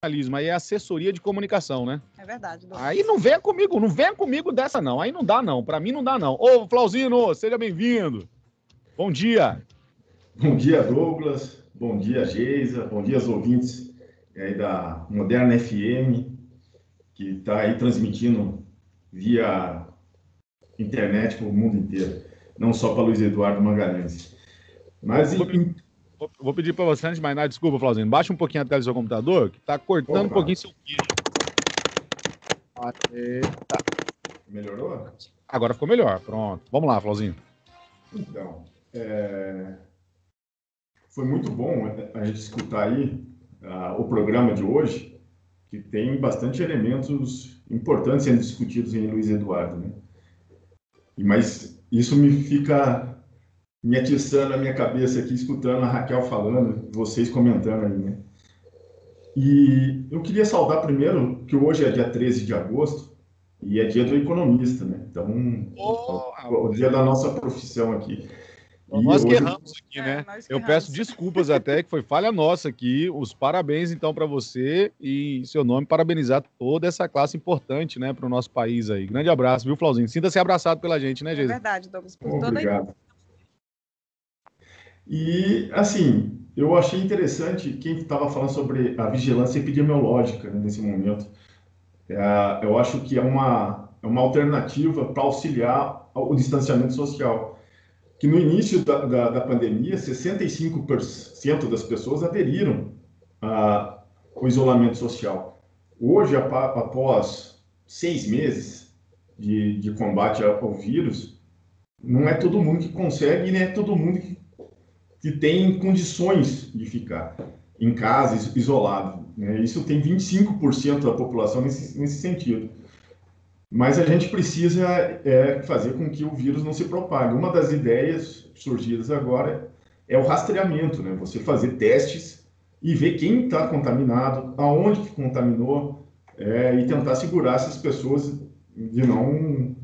jornalismo, aí é assessoria de comunicação, né? É verdade, Douglas. Aí não venha comigo dessa não, aí não dá não, pra mim não dá não. Ô, Flauzino, seja bem-vindo. Bom dia. Bom dia, Douglas. Bom dia, Geisa. Bom dia aos ouvintes aí da Moderna FM, que está aí transmitindo via internet para o mundo inteiro, não só para Luiz Eduardo Magalhães. Mas vou pedir para você, antes de mais nada, desculpa, Flauzino, baixa um pouquinho a tela do seu computador, que está cortando um pouquinho seu vídeo. Tá. Melhorou? Agora ficou melhor, pronto. Vamos lá, Flauzinho. Então, foi muito bom a gente escutar aí o programa de hoje, que tem bastante elementos importantes sendo discutidos em Luiz Eduardo, né? Mas isso fica me atiçando a minha cabeça aqui, escutando a Raquel falando, vocês comentando aí, né? E eu queria saudar primeiro que hoje é dia 13 de agosto e é dia do economista, né? Então, o dia da nossa profissão aqui. Nós que erramos aqui, né? Eu peço desculpas até, que foi falha nossa aqui. Os parabéns, então, para você e seu nome, parabenizar toda essa classe importante, né, para o nosso país aí. Grande abraço, viu, Flauzinho? Sinta-se abraçado pela gente, né, Geisa? É verdade, Douglas. Obrigado. E, assim, eu achei interessante quem estava falando sobre a vigilância epidemiológica, né, nesse momento. Eu acho que é uma alternativa para auxiliar o distanciamento social. Que no início da pandemia, 65% das pessoas aderiram ao isolamento social. Hoje, após 6 meses de combate ao vírus, não é todo mundo que consegue e nem é todo mundo que tem condições de ficar em casa, isolado, né? Isso tem 25% da população nesse sentido. Mas a gente precisa fazer com que o vírus não se propague. Uma das ideias surgidas agora é o rastreamento, né? Você fazer testes e ver quem está contaminado, aonde que contaminou, e tentar segurar essas pessoas de não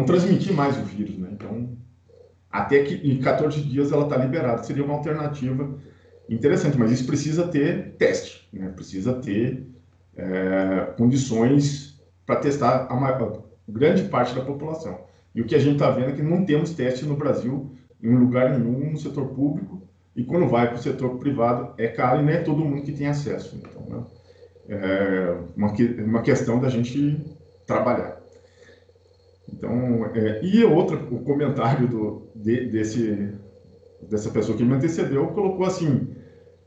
transmitir mais o vírus, né? Então, até que em 14 dias ela está liberada. Seria uma alternativa interessante, mas isso precisa ter teste, né? Precisa ter condições para testar a grande parte da população. E o que a gente está vendo é que não temos teste no Brasil, em lugar nenhum, no setor público, e quando vai para o setor privado é caro e não é todo mundo que tem acesso. Então, né, é uma questão da gente trabalhar. Então, o comentário dessa pessoa que me antecedeu colocou assim: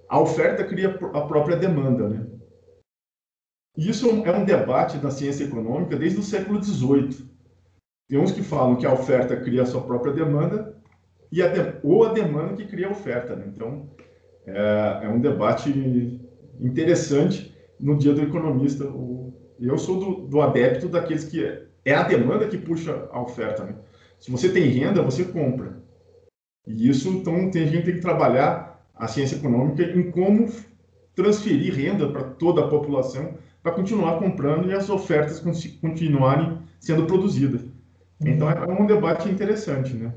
a oferta cria a própria demanda, né? Isso é um debate da ciência econômica desde o século XVIII. Tem uns que falam que a oferta cria a sua própria demanda ou a demanda que cria a oferta, né? Então, é um debate interessante no dia do economista. Eu sou do adepto daqueles que é a demanda que puxa a oferta, né? Se você tem renda, você compra. E isso, então, tem gente que tem que trabalhar a ciência econômica em como transferir renda para toda a população para continuar comprando e as ofertas continuarem sendo produzidas. Então, é um debate interessante, né?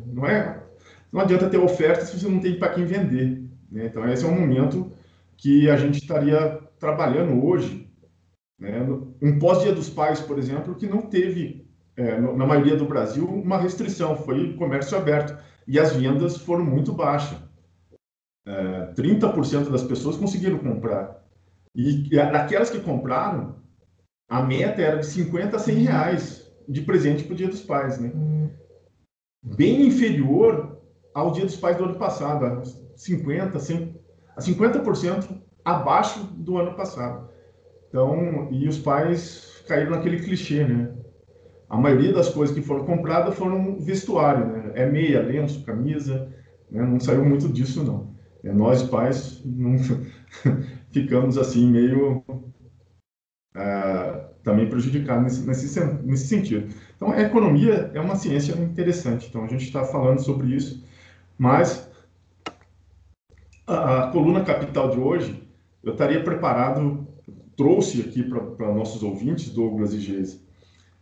Não adianta ter oferta se você não tem para quem vender, né? Então, esse é um momento que a gente estaria trabalhando hoje, né? Um pós-Dia dos Pais, por exemplo, que não teve, na maioria do Brasil, uma restrição, foi comércio aberto, e as vendas foram muito baixas. 30% das pessoas conseguiram comprar. E daquelas que compraram, a meta era de 50 a 100 reais de presente para o Dia dos Pais, né? Bem inferior ao Dia dos Pais do ano passado, a 50% abaixo do ano passado. Então, e os pais caíram naquele clichê, né? A maioria das coisas que foram compradas foram vestuário, né? É meia, lenço, camisa, né? Não saiu muito disso, não. Nós, pais, não ficamos assim meio também prejudicados nesse sentido. Então, a economia é uma ciência interessante. Então, a gente está falando sobre isso, mas a coluna capital de hoje, eu estaria preparado, trouxe aqui para nossos ouvintes, Douglas e Geisa,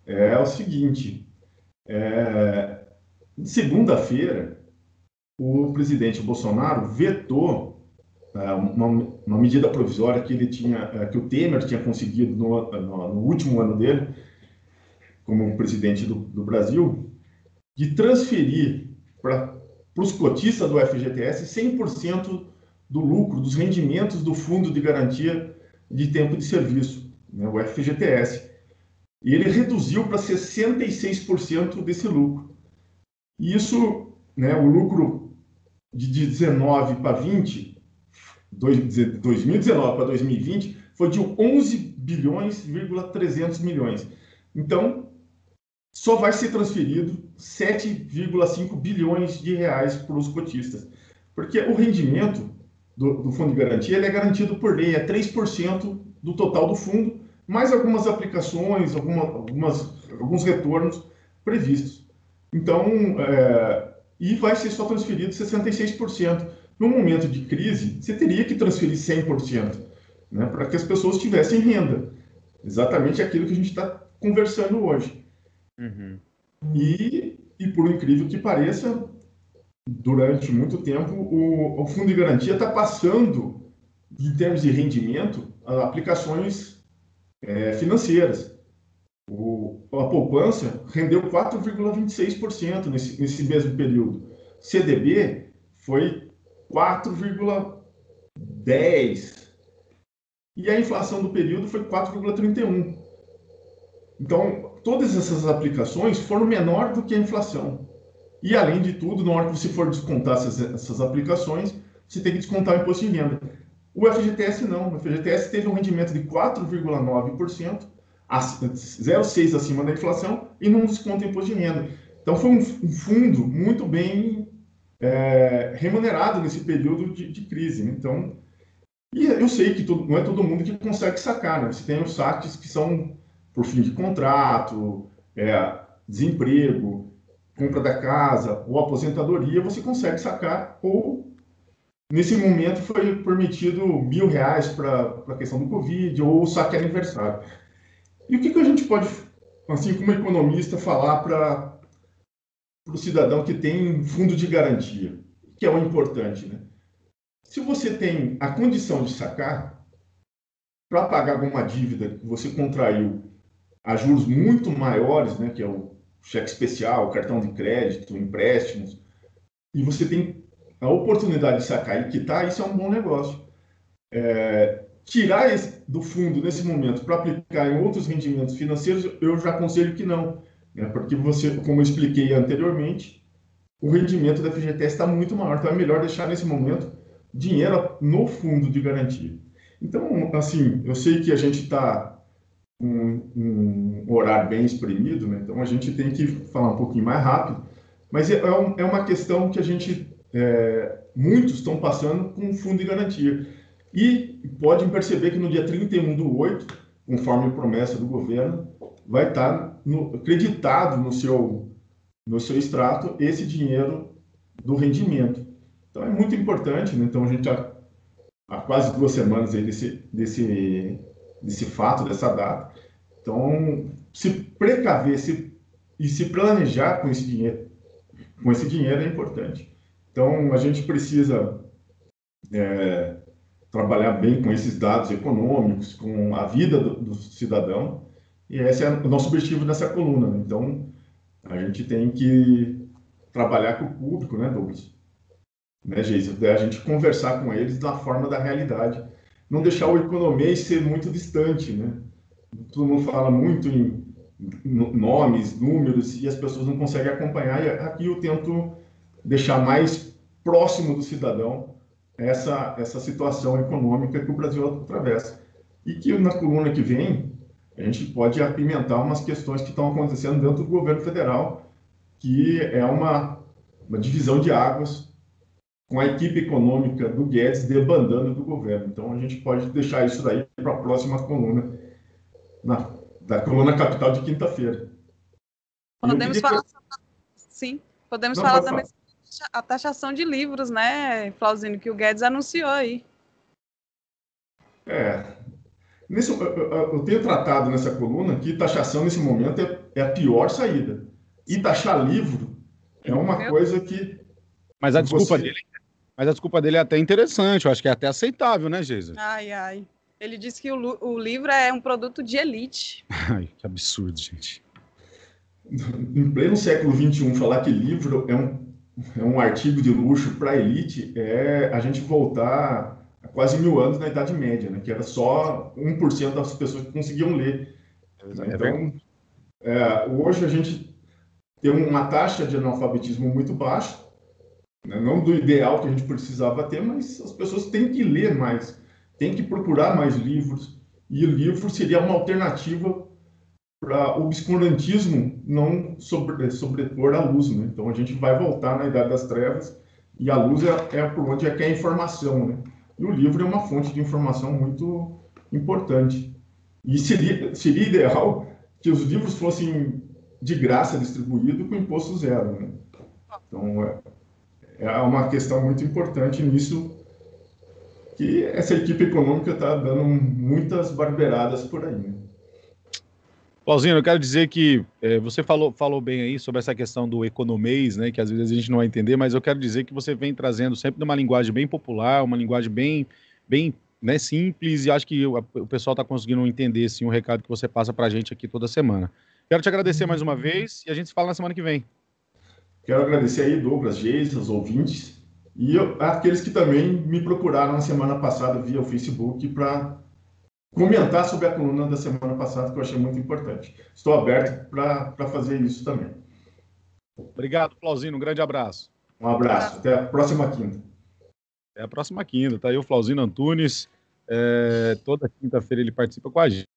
é o seguinte: segunda-feira, o presidente Bolsonaro vetou uma medida provisória que ele tinha, que o Temer tinha conseguido no último ano dele, como presidente do Brasil, de transferir para os cotistas do FGTS 100% do lucro, dos rendimentos do Fundo de Garantia de Tempo de Serviço, né, o FGTS. E ele reduziu para 66% desse lucro. E isso, né, o lucro de 19 para 20, 2019 para 2020, foi de 11 bilhões,300 milhões. Então, só vai ser transferido 7,5 bilhões de reais para os cotistas. Porque o rendimento do Fundo de Garantia ele é garantido por lei, é 3% do total do fundo, mais algumas aplicações, alguns retornos previstos. Então, e vai ser só transferido 66%. No momento de crise, você teria que transferir 100%, né, para que as pessoas tivessem renda. Exatamente aquilo que a gente está conversando hoje. Uhum. E por incrível que pareça, durante muito tempo, o Fundo de Garantia está passando, em termos de rendimento, a aplicações financeiras. A poupança rendeu 4,26% nesse mesmo período. CDB foi 4,10%. E a inflação do período foi 4,31%. Então, todas essas aplicações foram menor do que a inflação. E, além de tudo, na hora que você for descontar essas aplicações, você tem que descontar o imposto de renda. O FGTS não. O FGTS teve um rendimento de 4,9%, 0,6% acima da inflação, e não desconta imposto de renda. Então, foi um fundo muito bem remunerado nesse período de crise. Então, e eu sei que não é todo mundo que consegue sacar, né? Você tem os saques que são por fim de contrato, desemprego, compra da casa ou aposentadoria, você consegue sacar, ou nesse momento foi permitido R$ 1.000 para a questão do Covid, ou o saque aniversário. E o que a gente pode, assim como economista, falar para o cidadão que tem fundo de garantia, que é o importante, né? Se você tem a condição de sacar, para pagar alguma dívida que você contraiu a juros muito maiores, né, que é o cheque especial, cartão de crédito, empréstimos, e você tem a oportunidade de sacar e quitar, isso é um bom negócio. Tirar do fundo nesse momento para aplicar em outros rendimentos financeiros, eu já aconselho que não, né, porque você, como eu expliquei anteriormente, o rendimento da FGTS está muito maior, então é melhor deixar nesse momento dinheiro no fundo de garantia. Então, assim, eu sei que a gente está um horário bem exprimido, né? Então a gente tem que falar um pouquinho mais rápido, mas é uma questão que muitos estão passando com o fundo de garantia. E podem perceber que no dia 31/8, conforme promessa do governo, vai estar acreditado no seu extrato esse dinheiro do rendimento. Então é muito importante, né? Então a gente há quase 2 semanas aí desse fato, dessa data. Então, se precaver e se planejar com esse dinheiro é importante. Então, a gente precisa trabalhar bem com esses dados econômicos, com a vida do cidadão, e esse é o nosso objetivo nessa coluna, né? Então, a gente tem que trabalhar com o público, né, Douglas? Né, Geisa? A gente conversar com eles da forma da realidade. Não deixar o economês ser muito distante, né? Todo mundo fala muito em nomes, números, e as pessoas não conseguem acompanhar. E aqui eu tento deixar mais próximo do cidadão essa situação econômica que o Brasil atravessa. E que na coluna que vem, a gente pode apimentar umas questões que estão acontecendo dentro do governo federal, que é uma divisão de águas com a equipe econômica do Guedes debandando do governo. Então, a gente pode deixar isso daí para a próxima coluna, da coluna capital de quinta-feira. Podemos falar, sim, podemos falar também sobre a taxação de livros, né, Flauzino, que o Guedes anunciou aí. Eu tenho tratado nessa coluna que taxação nesse momento é a pior saída. E taxar livro é uma coisa que... Mas a desculpa dele Mas a desculpa dele é até interessante, eu acho que é até aceitável, né, Geisa? Ai. Ele disse que o livro é um produto de elite. Ai, que absurdo, gente. Em pleno século XXI, falar que livro é um artigo de luxo para a elite é a gente voltar a quase 1000 anos na Idade Média, né? Que era só 1% das pessoas que conseguiam ler. Né? Então, hoje a gente tem uma taxa de analfabetismo muito baixa, né? Não do ideal que a gente precisava ter, mas as pessoas têm que ler mais, têm que procurar mais livros, e o livro seria uma alternativa para o obscurantismo não sobrepor a luz, né? Então a gente vai voltar na Idade das Trevas e a luz é por onde é que é a informação, né? E o livro é uma fonte de informação muito importante. E seria ideal que os livros fossem de graça distribuídos com imposto zero, né? Então é uma questão muito importante nisso, que essa equipe econômica está dando muitas barbeiradas por aí, né? Flauzino, eu quero dizer que você falou bem aí sobre essa questão do economês, né, que às vezes a gente não vai entender, mas eu quero dizer que você vem trazendo sempre uma linguagem bem popular, uma linguagem bem né, simples, e acho que o pessoal está conseguindo entender sim, o recado que você passa para a gente aqui toda semana. Quero te agradecer mais uma vez e a gente se fala na semana que vem. Quero agradecer aí, Douglas, Geis, os ouvintes, e aqueles que também me procuraram na semana passada via o Facebook para comentar sobre a coluna da semana passada, que eu achei muito importante. Estou aberto para fazer isso também. Obrigado, Flauzino. Um grande abraço. Um abraço. Até a próxima quinta. Até a próxima quinta. Tá aí o Flauzino Antunes. Toda quinta-feira ele participa com a gente.